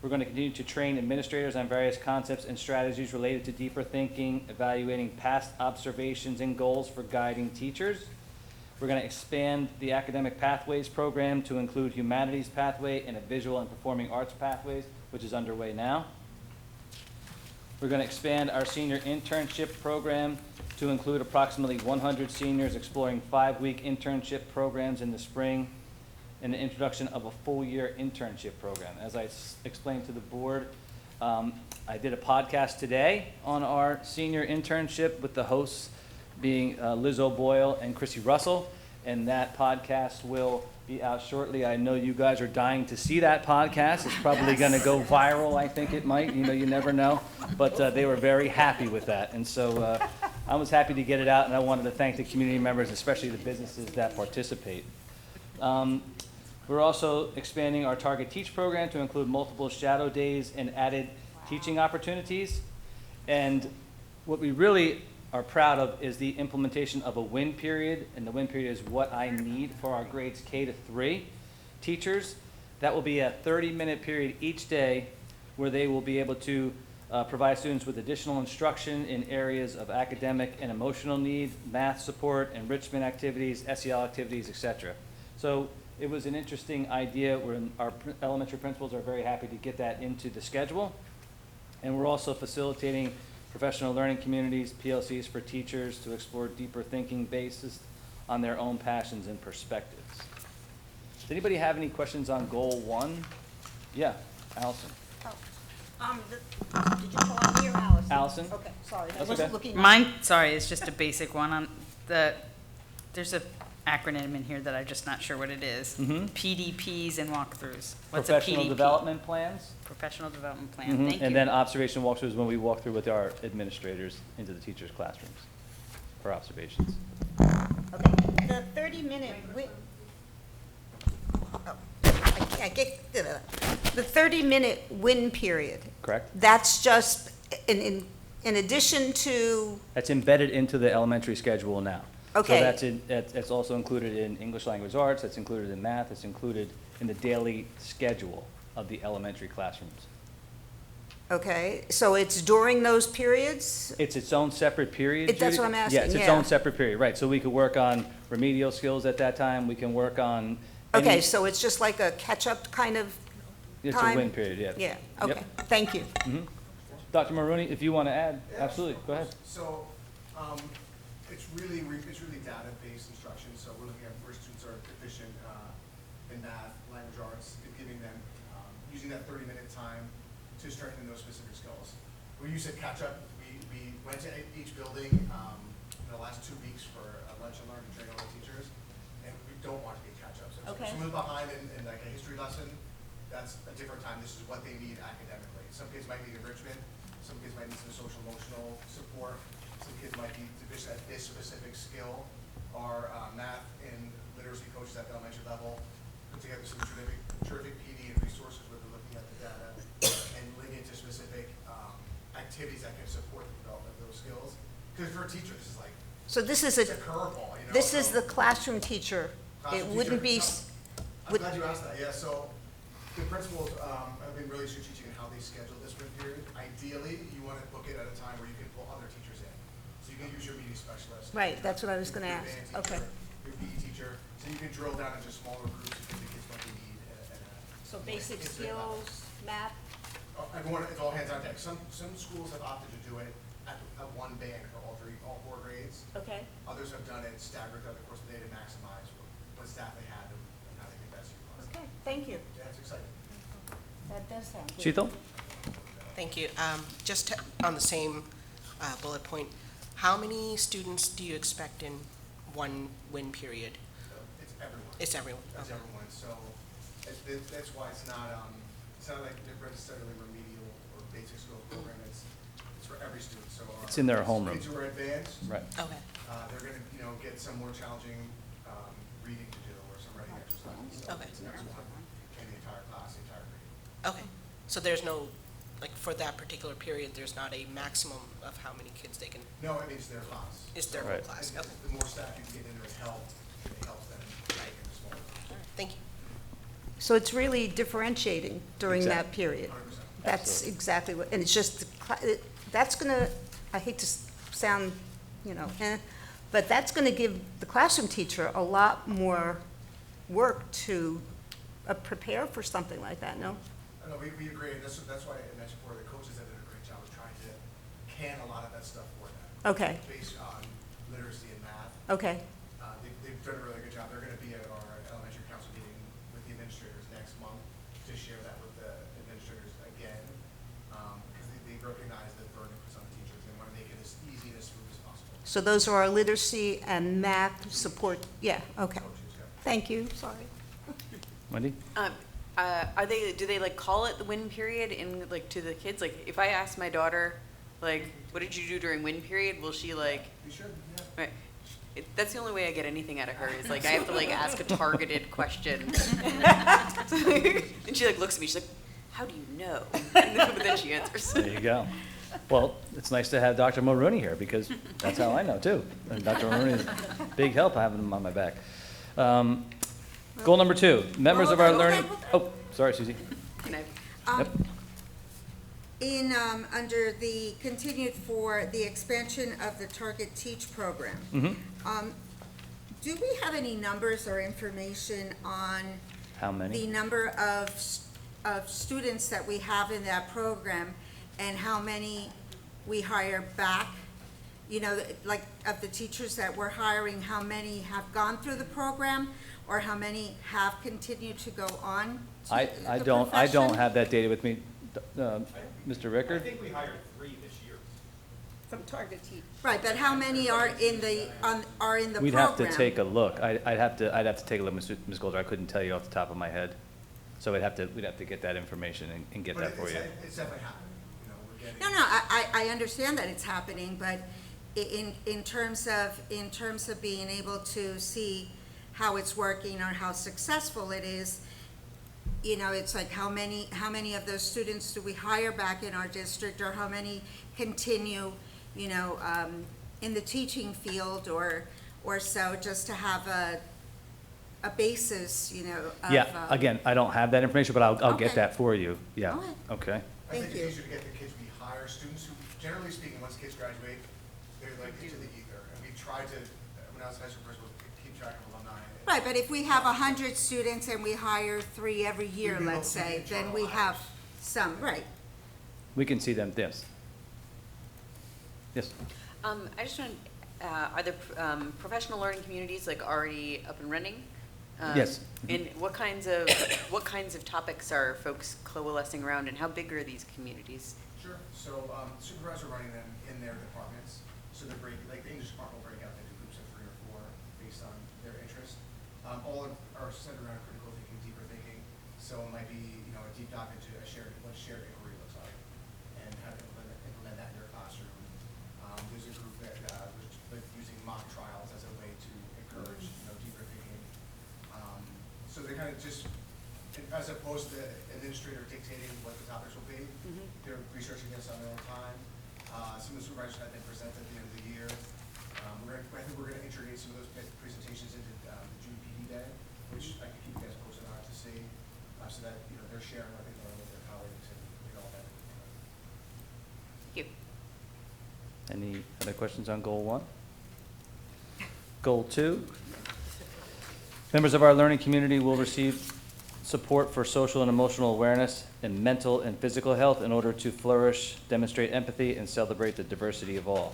We're going to continue to train administrators on various concepts and strategies related to deeper thinking, evaluating past observations and goals for guiding teachers. We're going to expand the academic pathways program to include humanities pathway and a visual and performing arts pathways, which is underway now. We're going to expand our senior internship program to include approximately 100 seniors exploring 5-week internship programs in the spring, and the introduction of a full-year internship program. As I explained to the board, I did a podcast today on our senior internship with the hosts being Liz O'Boyle and Chrissy Russell, and that podcast will be out shortly. I know you guys are dying to see that podcast. It's probably going to go viral, I think it might. You never know. But they were very happy with that, and so I was happy to get it out, and I wanted to thank the community members, especially the businesses that participate. We're also expanding our Target Teach program to include multiple shadow days and added teaching opportunities. And what we really are proud of is the implementation of a win period, and the win period is what I need for our grades K-3 teachers. That will be a 30-minute period each day where they will be able to provide students with additional instruction in areas of academic and emotional need, math support, enrichment activities, SEL activities, etc. So it was an interesting idea. Our elementary principals are very happy to get that into the schedule. And we're also facilitating professional learning communities, PLCs for teachers to explore deeper thinking based on their own passions and perspectives. Does anybody have any questions on goal 1? Yeah, Allison. Did you call on me or Allison? Allison? Okay, sorry, I That's wasn't okay. looking. Mine, sorry, is just a basic one on there's a acronym in here that I'm just not sure what it is. Mhm. PDPs and walkthroughs. What's a Professional PDP? development plans. Professional development plan, Mhm. thank you. And then observation walkthroughs when we walk through with our administrators into the teachers' classrooms for observations. Okay, the 30-minute the 30-minute win period, Correct? that's just in addition to, That's embedded into the elementary schedule now. Okay. So that's also included in English language arts, that's included in math, it's included in the daily schedule of the elementary classrooms. okay, so it's during those periods? It's its own separate period, That's Judy? what I'm asking, Yeah, it's its yeah. own separate period, right. So we could work on remedial skills at that time, we can work on. Okay, any- so it's just like a catch-up kind of It's a time? win period, yeah. Yeah, Yep. okay, thank you. Mhm. Dr. Maroney, if you want to add, absolutely, go ahead. So, it's really data-based instruction, so we're looking at where students are deficient in math, language arts, and giving them, using that 30-minute time to strengthen those specific skills. When you said catch-up, we went to each building in the last 2 weeks for a lunch and learn to train all the teachers, and we don't want to be catch-up. So if Okay. someone's behind in like a history lesson, that's a different time. This is what they need academically. Some kids might need enrichment, some kids might need some social emotional support, some kids might be deficient at this specific skill. Our math and literacy coaches at the elementary level put together some terrific PD and resources where they're looking at the data and linking to specific activities that can support the development of those skills. Because for a teacher, this is like, So this is it's a curveball, you know? this is So- the classroom teacher. It Classroom wouldn't be, teacher. I'm would- glad you asked that, yeah, so the principals have been really strategic in how they schedule this win period. Ideally, you want to book it at a time where you can pull other teachers in. So you can use your media specialist. Right, that's what I was gonna your ask. band Okay. teacher, Your PE teacher, so you can drill down into smaller groups and give the kids what they need. so basic skills, math? Everyone, it's all hands on deck. Some schools have opted to do it at one band for all 4 grades. Okay. Others have done it staggered throughout the course of the day to maximize what staff they have and how they can best utilize it. Okay, thank you. Yeah, it's exciting. That does sound good. Sheetal? Thank you. Just on the same bullet point, how many students do you expect in one win period? It's everyone. It's everyone. It's Okay. everyone, so that's why it's not like necessarily remedial or basic skills program, it's for every student, so. It's in their homeroom. Kids who are advanced. Right. Okay. They're gonna, get some more challenging reading to do or some writing exercises. So Okay. it's everyone in the entire class, the entire grade. Okay. So there's no, like, for that particular period, there's not a maximum of how many kids they can, No, it means their class. it's their whole Right. class. And Okay. The more staff you can get in there to help, it helps them make it smaller. All right. Thank you. So it's really differentiating during that Exactly. period. 100%. That's Absolutely. exactly what, and it's just, that's gonna, I hate to sound, but that's gonna give the classroom teacher a lot more work to prepare for something like that, no? No, we agree, and that's why I mentioned before, the coaches have done a great job of trying to can a lot of that stuff for them. Okay, Based on literacy and math. okay, They've done a really good job. They're gonna be at our elementary council meeting with the administrators next month to share that with the administrators again. Because they recognize the burden for some teachers. They wanna make it as easy and as smooth as possible. so those are our literacy and math support, yeah, okay. Coaches, yeah. Thank you, sorry. Wendy? Do they like call it the win period in like to the kids? Like if I ask my daughter, like, what did you do during win period? Will she like, You should, yeah. right? That's the only way I get anything out of her is like I have to like ask a targeted question. And she like looks at me, she's like, how do you know? But then she answers. There you go. Well, it's nice to have Dr. Mulrooney here because that's how I know too. And Dr. Mulrooney is a big help having him on my back. Goal number 2, members of our learning. Oh, sorry, Susie. Can I- Yep. Under the continued for the expansion of the Target Teach program. Mm-hmm. do we have any numbers or information on How many? the number of students that we have in that program and how many we hire back? You know, like of the teachers that we're hiring, how many have gone through the program or how many have continued to go on to I the don't profession? have that data with me. Mr. Rickard? we hired 3 this year. From target teachers. Right, but how many are in the program? We'd have to take a look. I'd have to take a look, Ms. Golder. I couldn't tell you off the top of my head. So we'd have to get that information and get that for you. It's definitely happening, you know, we're getting. No, I understand that it's happening, but in terms of being able to see how it's working or how successful it is, you know, it's like how many of those students do we hire back in our district, or how many continue, you know, in the teaching field or so, just to have a basis, you know, of. Yeah, again, I don't have that information, but I'll get Okay. that for you. Yeah, All right. okay. I think Thank you. it's easier to get the kids we hire, students who, generally speaking, once kids graduate, they're like into the ether. And we tried to, when I was high school principal, keep track of alumni. Right, but if we have 100 students and we hire 3 every year, We'd be let's able to say, get then we internal have hires. some, right. We can see them, yes. Yes. I just want, are the professional learning communities like already up and running? Yes. And what kinds of topics are folks coalescing around, and how big are these communities? Sure. So supervisors are running them in their departments. So they're like the English department will break out into groups of 3 or 4 based on their interest. All are centered around critical thinking, deeper thinking. So it might be, you know, a deep dive into what shared inquiry looks like and how to implement that in your classroom. There's a group that was using mock trials as a way to encourage, you know, deeper thinking. So they kind of just, as opposed to the administrator dictating what the topics will be, they're researching this on their own time. Some of the supervisors had them present at the end of the year. I think we're going to integrate some of those presentations into the June PD Day, which I can keep you guys posted on to see, so that, you know, they're sharing what they learn with their colleagues and get all that. Thank you. Any other questions on goal 1? Goal 2. Members of our learning community will receive support for social and emotional awareness and mental and physical health in order to flourish, demonstrate empathy, and celebrate the diversity of all.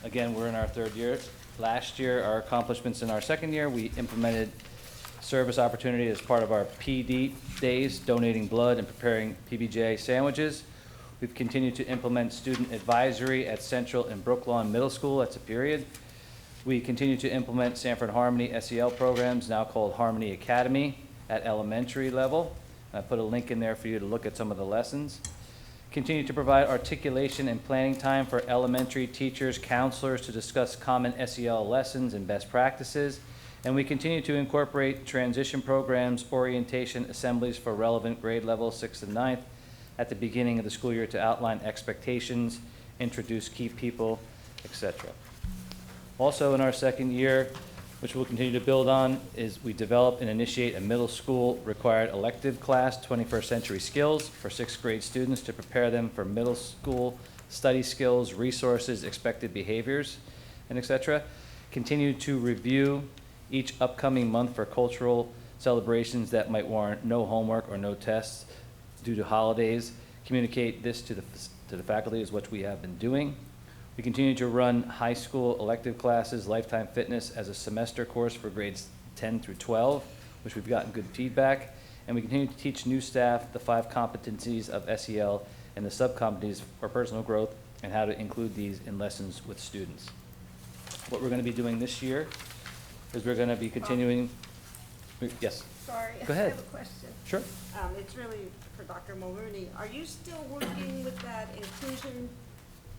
Again, we're in our 3rd year. Last year, our accomplishments in our 2nd year, we implemented service opportunity as part of our PD days, donating blood and preparing PBJ sandwiches. We've continued to implement student advisory at Central and Brooklawn Middle School, that's a period. We continue to implement Sanford Harmony SEL programs, now called Harmony Academy, at elementary level. I put a link in there for you to look at some of the lessons. Continue to provide articulation and planning time for elementary teachers, counselors to discuss common SEL lessons and best practices. And we continue to incorporate transition programs, orientation assemblies for relevant grade levels 6th and 9th at the beginning of the school year to outline expectations, introduce key people, etc. Also in our 2nd year, which we'll continue to build on, is we develop and initiate a middle school required elective class, 21st Century Skills, for 6th grade students to prepare them for middle school study skills, resources, expected behaviors, and etc. Continue to review each upcoming month for cultural celebrations that might warrant no homework or no tests due to holidays. Communicate this to the faculty, is what we have been doing. We continue to run high school elective classes, Lifetime Fitness, as a semester course for grades 10 through 12, which we've gotten good feedback. And we continue to teach new staff the 5 competencies of SEL and the sub-competencies for personal growth and how to include these in lessons with students. What we're going to be doing this year is we're going to be continuing. Yes? Sorry. Go ahead. I have a question. Sure. It's really for Dr. Mulrooney. Are you still working with that inclusion,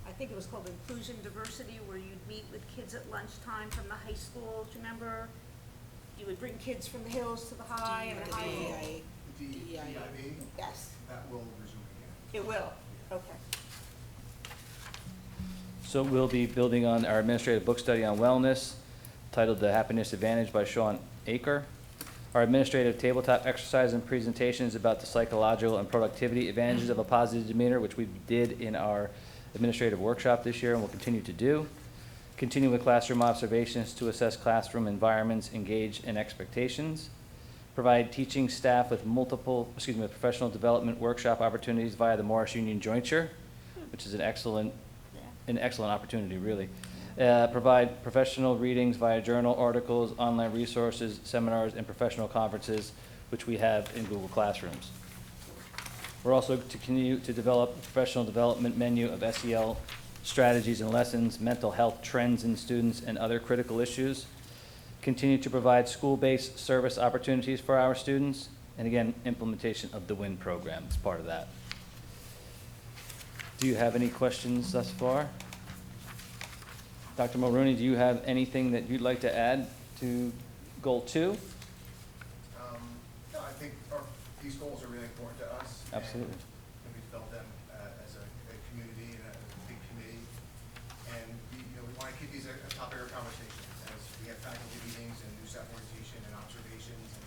I think it was called Inclusion Diversity, where you'd meet with kids at lunchtime from the high school? Do you remember? You would bring kids from the hills to the high and the high. DIB? Yes, That will resume again. it will. Okay. So we'll be building on our administrative book study on wellness, titled The Happiness Advantage by Sean Aker. Our administrative tabletop exercise and presentations about the psychological and productivity advantages of a positive demeanor, which we did in our administrative workshop this year and will continue to do. continue with classroom observations to assess classroom environments, engage, and expectations, provide teaching staff with professional development workshop opportunities via the Morris Union Jointure, which is an excellent opportunity, really. Provide professional readings via journal articles, online resources, seminars, and professional conferences, which we have in Google Classrooms. We're also to continue to develop a professional development menu of SEL strategies and lessons, mental health trends in students, and other critical issues. Continue to provide school-based service opportunities for our students, and again, implementation of the WIN program is part of that. Do you have any questions thus far? Dr. Mulrooney, do you have anything that you'd like to add to Goal 2? No, I think these goals are really important to us. Absolutely. And we felt them as a community and a big committee. And we want to keep these a topic of conversation as we have faculty meetings and new staff orientation and observations and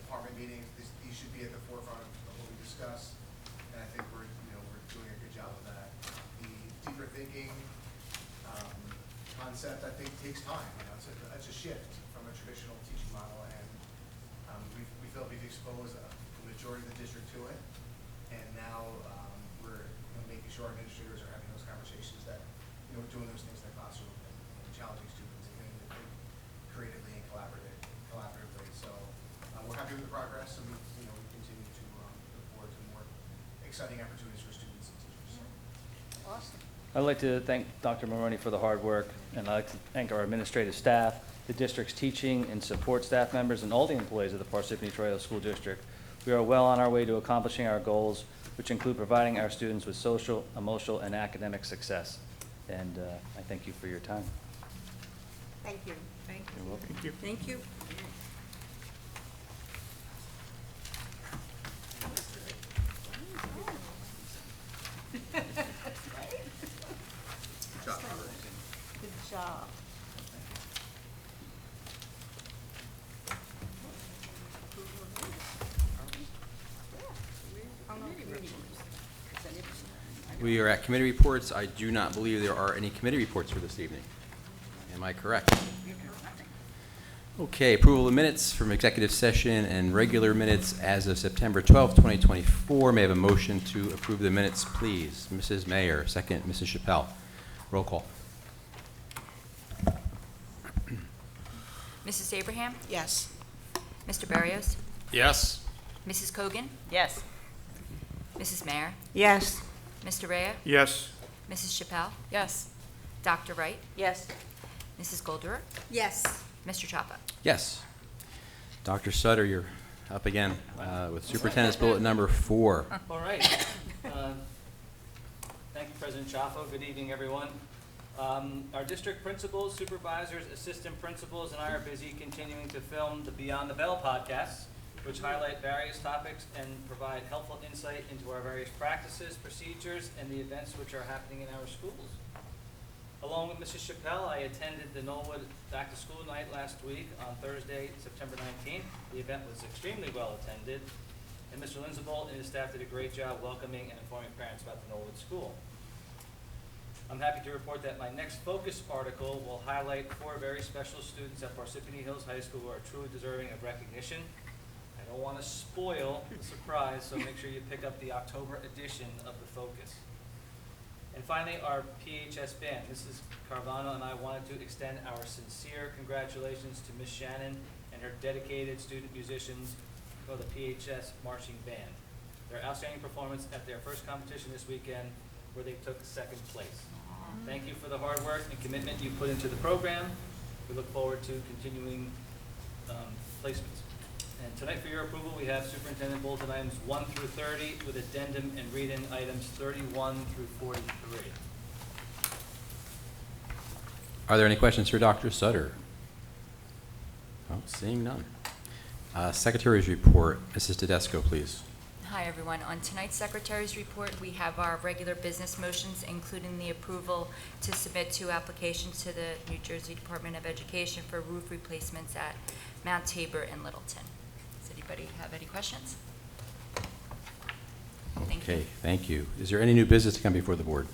department meetings. These should be at the forefront of what we discuss. And I think we're doing a good job of that. The deeper thinking concept, I think, takes time. It's a shift from a traditional teaching model, and we feel we've exposed the majority of the district to it, and now we're making sure our administrators are having those conversations that we're doing those things in the classroom and challenging students and getting them to think creatively and collaboratively. So we're happy with the progress, and we continue to look forward to more exciting opportunities for students and teachers. Awesome. I'd like to thank Dr. Mulrooney for the hard work, and I'd like to thank our administrative staff, the district's teaching and support staff members, and all the employees of the Parsippany Troy Hill School District. We are well on our way to accomplishing our goals, which include providing our students with social, emotional, and academic success. And I thank you for your time. Thank you. Thank You're welcome. Thank you. Thank you. Good job. We are at committee reports. I do not believe there are any committee reports for this evening. Am I correct? Okay, approval of minutes from executive session and regular minutes as of September 12th, 2024. May I have a motion to approve the minutes, please? Mrs. Mayer, second, Mrs. Chappelle. Roll call. Mrs. Abraham? Yes. Mr. Barrios? Yes. Mrs. Cogan? Yes. Mrs. Mayer? Yes. Mr. Rea? Yes. Mrs. Chappelle? Yes. Dr. Wright? Yes. Mrs. Golderer? Yes. Mr. Chapa? Yes. Dr. Sutter, you're up again with Superintendent's Bullet number 4. All right. Thank you, President Chaffo. Good evening, everyone. Our district principals, supervisors, assistant principals, and I are busy continuing to film the Beyond the Bell podcasts, which highlight various topics and provide helpful insight into our various practices, procedures, and the events which are happening in our schools. Along with Mrs. Chappelle, I attended the Knollwood Back to School Night last week on Thursday, September 19th. The event was extremely well attended, and Mr. Lindsebold and his staff did a great job welcoming and informing parents about the Knollwood School. I'm happy to report that my next focus article will highlight 4 very special students at Parsippany Hills High School who are truly deserving of recognition. I don't want to spoil the surprise, so make sure you pick up the October edition of the Focus. And finally, our PHS band. Mrs. Carvano and I wanted to extend our sincere congratulations to Miss Shannon and her dedicated student musicians for the PHS Marching Band. Their outstanding performance at their first competition this weekend, where they took 2nd place. Thank you for the hard work and commitment you put into the program. We look forward to continuing placements. And tonight for your approval, we have Superintendent Bulletin items 1 through 30 with addendum and read-in items 31 through 43. Are there any questions for Dr. Sutter? Oh, seeing none. Secretary's report. Mrs. Tedesco, please. Hi, everyone. On tonight's Secretary's report, we have our regular business motions, including the approval to submit 2 applications to the New Jersey Department of Education for roof replacements at Mount Tabor and Littleton. Does anybody have any questions? Thank you. Okay, thank you. Is there any new business to come before the board?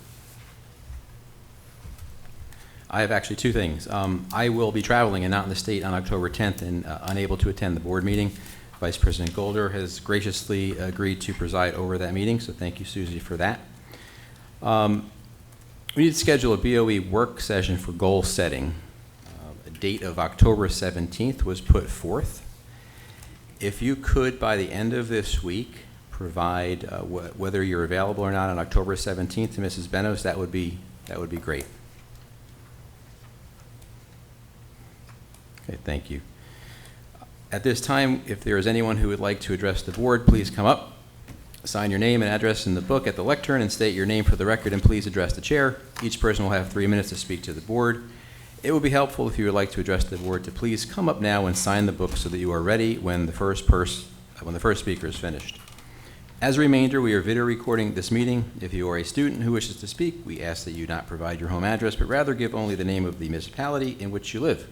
I have actually two things. I will be traveling and not in the state on October 10th and unable to attend the board meeting. Vice President Golder has graciously agreed to preside over that meeting, so thank you, Susie, for that. We need to schedule a BOE work session for goal setting. A date of October 17th was put forth. If you could, by the end of this week, provide whether you're available or not on October 17th to Mrs. Benos, that would be great. Okay, thank you. At this time, if there is anyone who would like to address the board, please come up. Sign your name and address in the book at the lectern and state your name for the record, and please address the chair. Each person will have 3 minutes to speak to the board. It would be helpful if you would like to address the board to please come up now and sign the book so that you are ready when the first speaker is finished. As a reminder, we are video recording this meeting. If you are a student who wishes to speak, we ask that you not provide your home address, but rather give only the name of the municipality in which you live.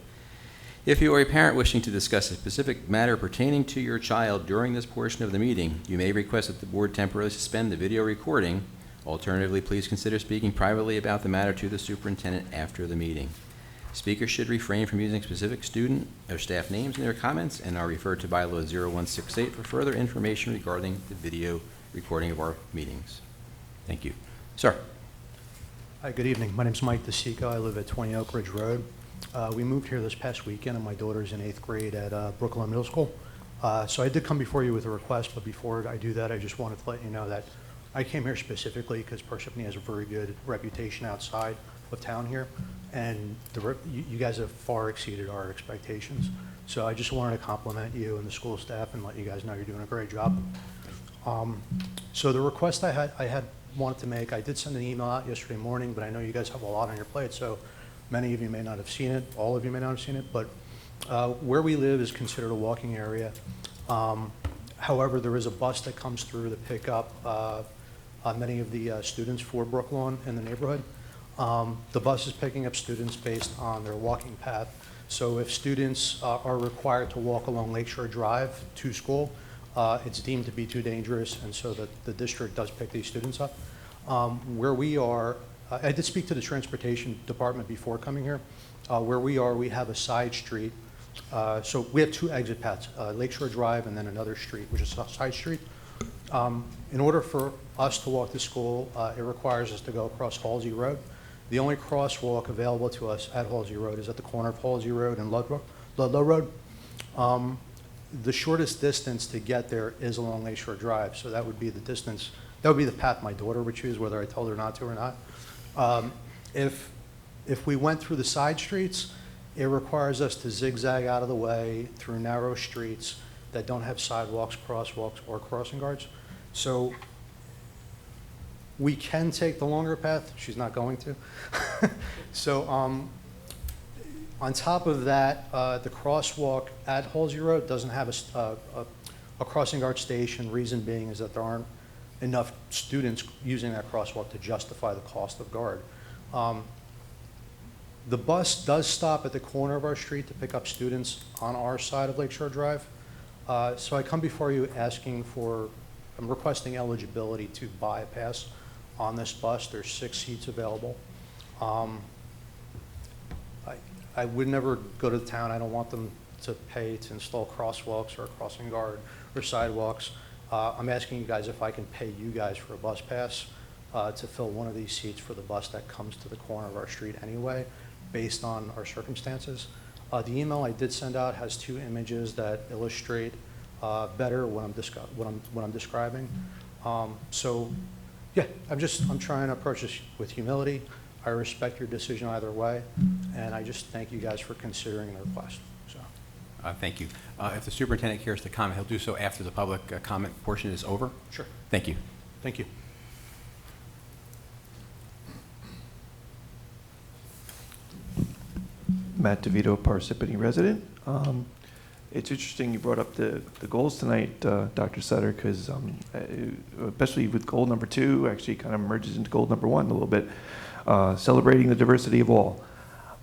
If you are a parent wishing to discuss a specific matter pertaining to your child during this portion of the meeting, you may request that the board temporarily suspend the video recording. Alternatively, please consider speaking privately about the matter to the superintendent after the meeting. Speakers should refrain from using specific student or staff names in their comments and are referred to bylaw 0168 for further information regarding the video recording of our meetings. Thank you. Sir. Hi, good evening. My name's Mike DeSico. I live at 20 Oak Ridge Road. We moved here this past weekend, and my daughter's in 8th grade at Brooklyn Middle School. So I did come before you with a request, but before I do that, I just wanted to let you know that I came here specifically because Parsippany has a very good reputation outside of town here, and you guys have far exceeded our expectations. So I just wanted to compliment you and the school staff and let you guys know you're doing a great job. So the request I had wanted to make, I did send an email out yesterday morning, but I know you guys have a lot on your plate, so many of you may not have seen it, all of you may not have seen it, but where we live is considered a walking area. However, there is a bus that comes through to pick up many of the students for Brooklawn in the neighborhood. The bus is picking up students based on their walking path. So if students are required to walk along Lakeshore Drive to school, it's deemed to be too dangerous, and so the district does pick these students up. Where we are, I did speak to the transportation department before coming here. Where we are, we have a side street. So we have two exit paths, Lakeshore Drive and then another street, which is a side street. In order for us to walk to school, it requires us to go across Halsey Road. The only crosswalk available to us at Halsey Road is at the corner of Halsey Road and Ludlow Road. The shortest distance to get there is along Lakeshore Drive, so that would be the distance, that would be the path my daughter would choose, whether I told her not to or not. If we went through the side streets, it requires us to zigzag out of the way through narrow streets that don't have sidewalks, crosswalks, or crossing guards. So we can take the longer path. She's not going to. So on top of that, the crosswalk at Halsey Road doesn't have a crossing guard station. Reason being is that there aren't enough students using that crosswalk to justify the cost of guard. The bus does stop at the corner of our street to pick up students on our side of Lakeshore Drive. So I come before you I'm requesting eligibility to buy a pass on this bus. There's 6 seats available. I would never go to the town. I don't want them to pay to install crosswalks or a crossing guard or sidewalks. I'm asking you guys if I can pay you guys for a bus pass to fill one of these seats for the bus that comes to the corner of our street anyway, based on our circumstances. The email I did send out has 2 images that illustrate better what I'm describing. So yeah, I'm trying to approach this with humility. I respect your decision either way, and I just thank you guys for considering the request. So. Thank you. If the superintendent cares to comment, he'll do so after the public comment portion is over. Sure. Thank you. Thank you. Matt DeVito, Parsippany resident. It's interesting you brought up the goals tonight, Dr. Sutter, because especially with goal number 2, actually kind of merges into goal number 1 a little bit, celebrating the diversity of all.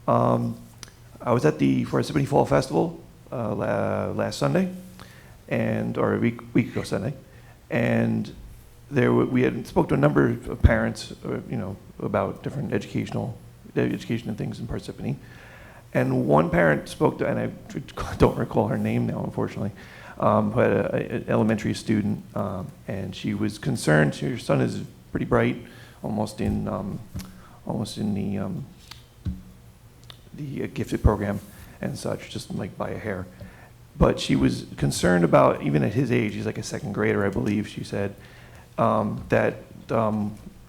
I was at the Parsippany Fall Festival last Sunday, or a week ago Sunday, and we had spoke to a number of parents, about different educational education and things in Parsippany. And one parent spoke to, and I don't recall her name now, unfortunately, but an elementary student, and she was concerned. Her son is pretty bright, almost in the gifted program and such, just like by a hair. But she was concerned about, even at his age, he's like a second grader, I believe, she said, that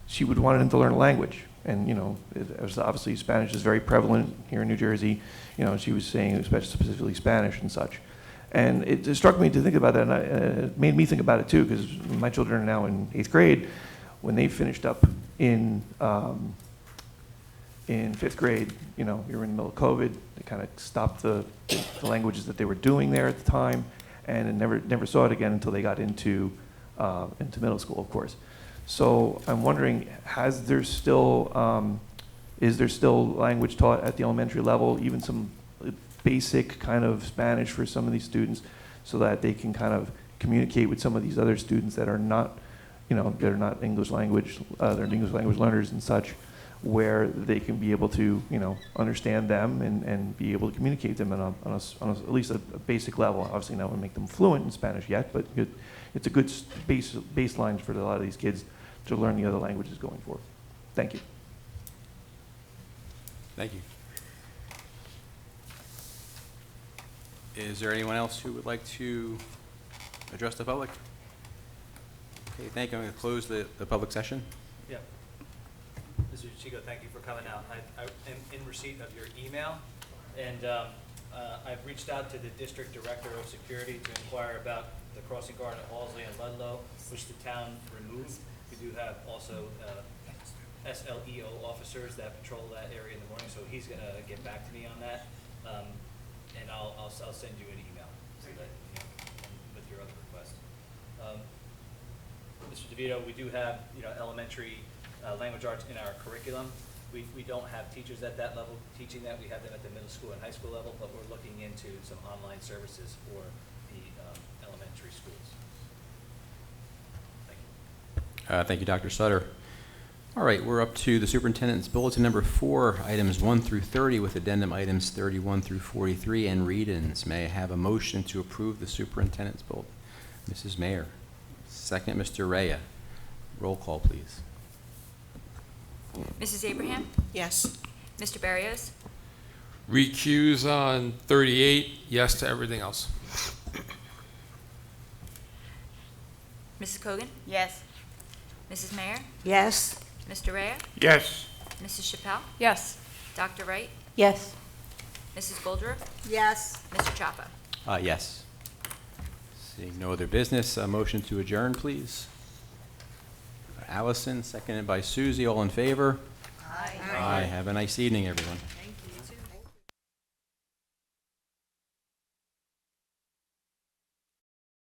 she would want him to learn a language. And, you know, it was obviously Spanish is very prevalent here in New Jersey. You know, she was saying especially specifically Spanish and such. And it struck me to think about that, and it made me think about it too, because my children are now in 8th grade. When they finished up in 5th grade, you know, we were in the middle of COVID. They kind of stopped the languages that they were doing there at the time, and never saw it again until they got into middle school, of course. So I'm wondering, is there still language taught at the elementary level, even some basic kind of Spanish for some of these students, so that they can kind of communicate with some of these other students that are not, you know, they're not English language, they're English language learners and such, where they can be able to, you know, understand them and be able to communicate them on at least a basic level. Obviously, not going to make them fluent in Spanish yet, but it's a good baseline for a lot of these kids to learn the other languages going forward. Thank you. Thank you. Is there anyone else who would like to address the public? Okay, thank you. I'm going to close the public session. Yeah. Mr. Chico, thank you for coming out. I am in receipt of your email, and I've reached out to the District Director of Security to inquire about the crossing guard at Halsey and Ludlow, which the town removed. We do have also SLEO officers that patrol that area in the morning, so he's going to get back to me on that, and I'll send you an email so that, you know, with your other request. Mr. DeVito, we do have, you know, elementary language arts in our curriculum. We don't have teachers at that level teaching that. We have them at the middle school and high school level, but we're looking into some online services for the elementary schools. Thank you. Thank you, Dr. Sutter. All right, we're up to the superintendent's bulletin number 4, items 1 through 30, with addendum items 31 through 43 and read-ins. May I have a motion to approve the superintendent's bulletin? Mrs. Mayer. Second, Mr. Rea. Roll call, please. Mrs. Abraham? Yes. Mr. Barrios? Recuse on 38, yes to everything else. Mrs. Cogan? Yes. Mrs. Mayer? Yes. Mr. Rea? Yes. Mrs. Chappelle? Yes. Dr. Wright? Yes. Mrs. Goldrow? Yes. Mr. Chapa? Yes. Seeing no other business, a motion to adjourn, please. Allison, seconded by Susie. All in favor? Aye. Aye. Have a nice evening, everyone.